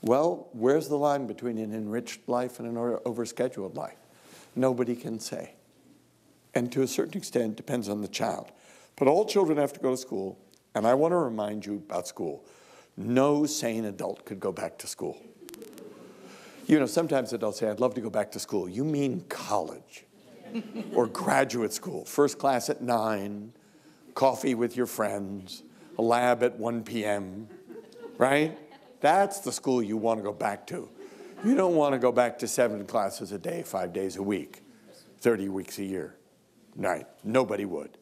Well, where's the line between an enriched life and an overscheduled life? Nobody can say. And to a certain extent, it depends on the child. But all children have to go to school, and I want to remind you about school. No sane adult could go back to school. You know, sometimes adults say, I'd love to go back to school. You mean college or graduate school, first class at 9, coffee with your friends, a lab at 1 p.m., right? That's the school you want to go back to. You don't want to go back to 7 classes a day, 5 days a week, 30 weeks a year. Right, nobody would.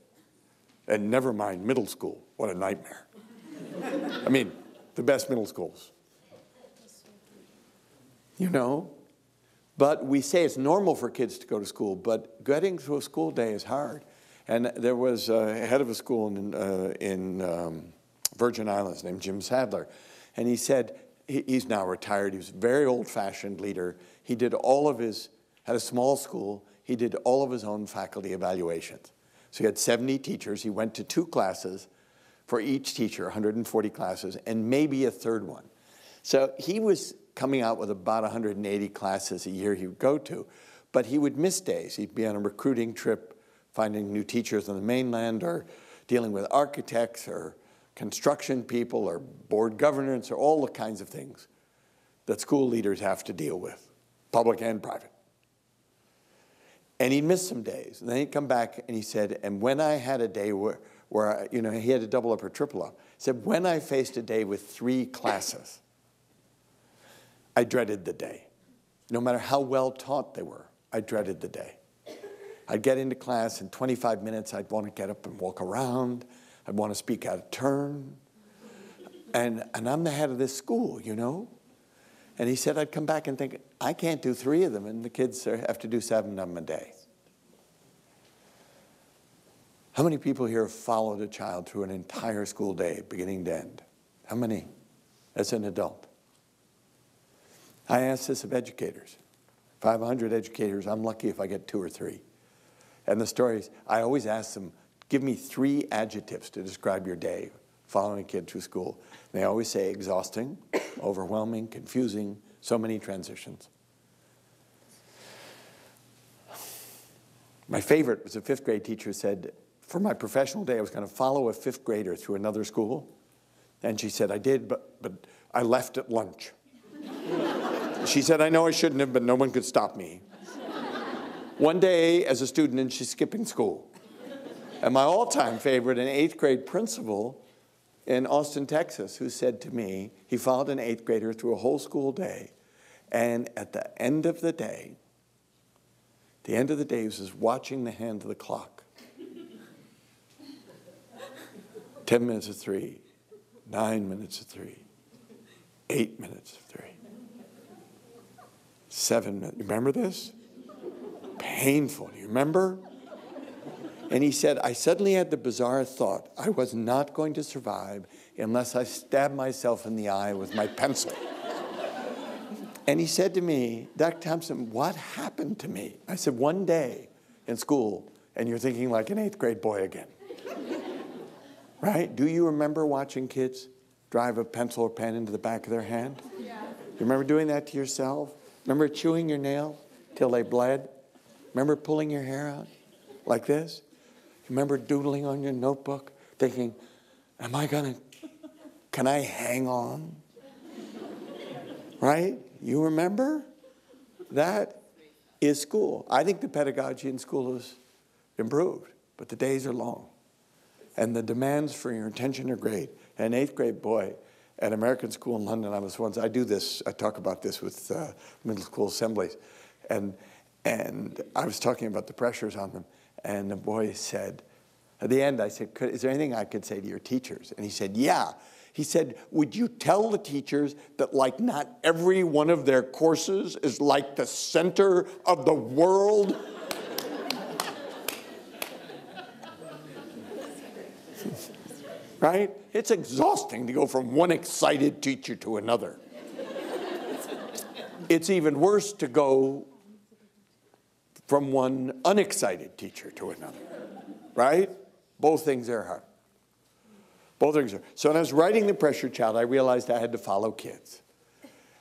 And never mind middle school, what a nightmare. I mean, the best middle schools. You know? But we say it's normal for kids to go to school, but getting through a school day is hard. And there was a head of a school in Virgin Islands named Jim Sadler. And he said, he's now retired, he was a very old-fashioned leader. He did had a small school, he did all of his own faculty evaluations. So he had 70 teachers, he went to 2 classes for each teacher, 140 classes, and maybe a third one. So he was coming out with about 180 classes a year he would go to, but he would miss days. He'd be on a recruiting trip, finding new teachers on the mainland, or dealing with architects, or construction people, or board governance, or all the kinds of things that school leaders have to deal with, public and private. And he'd miss some days. And then he'd come back and he said, and when I had a day where you know, he had to double up or triple up. He said, when I faced a day with 3 classes, I dreaded the day. No matter how well taught they were, I dreaded the day. I'd get into class in 25 minutes, I'd want to get up and walk around. I'd want to speak out of turn. And I'm the head of this school, you know? And he said, I'd come back and think, I can't do 3 of them, and the kids have to do 7 of them a day. How many people here have followed a child through an entire school day, beginning to end? How many as an adult? I ask this of educators. 500 educators, I'm lucky if I get 2 or 3. And the stories, I always ask them, give me 3 adjectives to describe your day following a kid through school. And they always say exhausting, overwhelming, confusing, so many transitions. My favorite was a 5th grade teacher who said, for my professional day, I was going to follow a 5th grader through another school. And she said, I did, but I left at lunch. She said, I know I shouldn't have, but no one could stop me. One day, as a student, and she's skipping school. And my all-time favorite, an 8th grade principal in Austin, Texas, who said to me, he followed an 8th grader through a whole school day, and at the end of the day, he was watching the hand of the clock. 10 minutes of 3, 9 minutes of 3, 8 minutes of 3, 7 minutes. You remember this? Painful. You remember? And he said, I suddenly had the bizarre thought I was not going to survive unless I stabbed myself in the eye with my pencil. And he said to me, Dr. Thompson, what happened to me? I said, one day in school, and you're thinking like an 8th grade boy again. Right? Do you remember watching kids drive a pencil or pen into the back of their hand? Yeah. You remember doing that to yourself? Remember chewing your nails till they bled? Remember pulling your hair out like this? Remember doodling on your notebook, thinking, can I hang on? Right? You remember? That is school. I think the pedagogy in school has improved, but the days are long. And the demands for your attention are great. An 8th grade boy at American school in London, I talk about this with middle school assemblies. And I was talking about the pressures on them. And the boy said, at the end, I said, is there anything I could say to your teachers? And he said, yeah. He said, would you tell the teachers that like not every one of their courses is like the center of the world? Right? It's exhausting to go from one excited teacher to another. It's even worse to go from one unexcited teacher to another. Right? Both things are hard. Both things are. So when I was writing The Pressure Child, I realized I had to follow kids.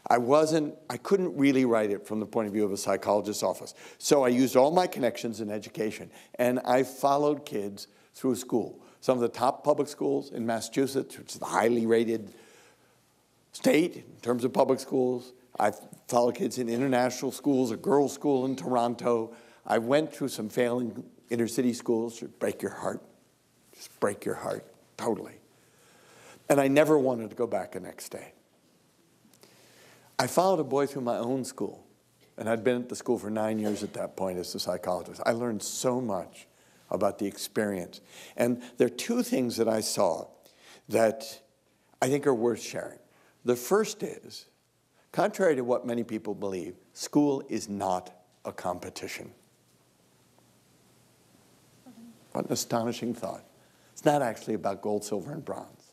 I couldn't really write it from the point of view of a psychologist's office. So I used all my connections in education, and I followed kids through school. Some of the top public schools in Massachusetts, which is the highly rated state in terms of public schools. I followed kids in international schools, a girls' school in Toronto. I went through some failing inner city schools. Just break your heart. Just break your heart, totally. And I never wanted to go back the next day. I followed a boy through my own school, and I'd been at the school for 9 years at that point as a psychologist. I learned so much about the experience. And there are two things that I saw that I think are worth sharing. The first is, contrary to what many people believe, school is not a competition. What an astonishing thought. It's not actually about gold, silver, and bronze.